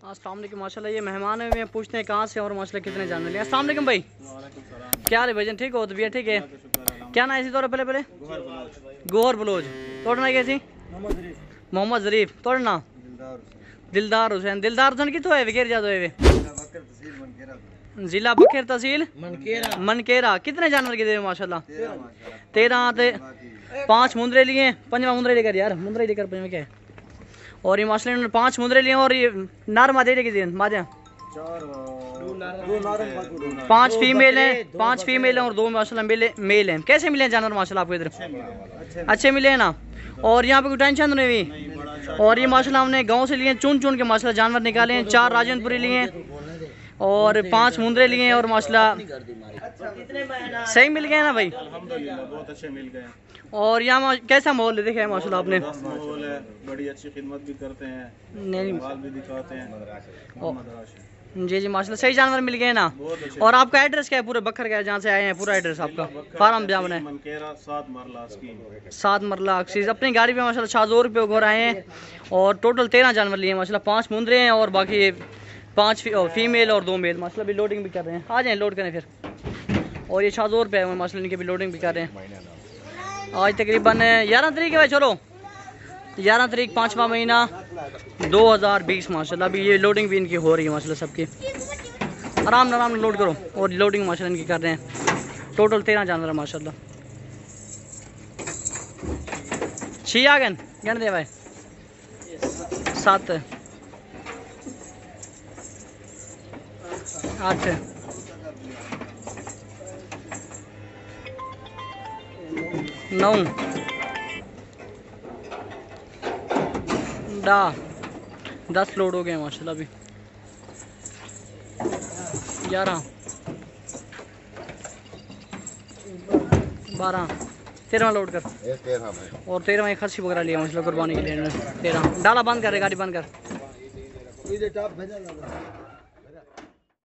अस्सलाम वालेकुम। माशाल्लाह ये मेहमान हैं, पूछते हैं कहाँ से और माशाल्लाह कितने जानवर लिए। अस्सलाम वालेकुम भाई, क्या रे भाईजान, ठीक हो? तबीयत ठीक है? क्या ना ऐसी तौर पहले गोहर बलोच तोड़ना कैसी? मोहम्मद ज़रीफ तोड़ना दिलदार हुसैन। दिलदार हुसैन कितों है विकेर जादो है जिला बखेर तहसील मनकेरा। कितने जानवर के दे माशाल्लाह? 13 ते 5 मुंदरे लिए, 5वां मुंदरे लेकर यार, मुंदरे लेकर 5वां क्या है। और ये माशाल्लाह इन्होंने 5 मुंदरे लिए और ये नर मादे लेके मादे 5 फीमेल हैं, 5 फीमेल हैं और 2 माशाल्लाह मेल हैं। कैसे मिले हैं जानवर माशाल्लाह आपको इधर? अच्छे मिले हैं ना। और यहाँ पे कोई टेंशन नहीं हुई। और ये माशाल्लाह हमने गांव से लिए, चुन चुन के माशाल्लाह जानवर निकाले हैं। 4 राजनपुरी लिए हैं और 5 मुंदरे लिए हैं और माशाल्लाह सही मिल गए ना भाई? अल्हम्दुलिल्लाह बहुत अच्छे मिल गए। और यहाँ कैसा माहौल है देखा है माशाल्लाह आपने? माहौल है, बड़ी अच्छी खिदमत भी करते हैं, नहीं माल भी दिखाते हैं। जी जी माशाल्लाह सही जानवर मिल गए ना। और आपका एड्रेस क्या है पूरे बखर का, जहाँ से आए हैं? पूरा एड्रेस आपका फार्म जामन है? मनकेरा 7 मरला अक्सीज। अपनी गाड़ी पे माशाल्लाह 600 रुपये घर आए हैं और टोटल 13 जानवर लिए माशाल्लाह। 5 मुंदरे हैं और बाकी 5 फीमेल और 2 मेल माशाल्लाह। भी लोडिंग भी कर रहे हैं, आ जाए लोड करें फिर। और ये 600 रुपये है माशाल्लाह, इनके भी लोडिंग भी कर रहे हैं। आज तकरीबन 11 तारीख है भाई, चलो 11 तारीख 5वां महीना 2020 माशाल्लाह। अभी ये लोडिंग भी इनकी हो रही है माशाल्लाह सबकी। आराम आराम लोड करो। और लोडिंग माशाल्लाह इनकी कर रहे हैं। टोटल 13 जानवर है माशाल्लाह। 6 आ गए गण दे भाई, 7 8 9 10 लोड हो गए माशाल्लाह। अभी 11 12 13वां लोड कर और 13वां खर्ची वगैरह लिया माशाल्लाह कुर्बानी के लिए। 13 डाला बंद कर, गाड़ी बंद कर।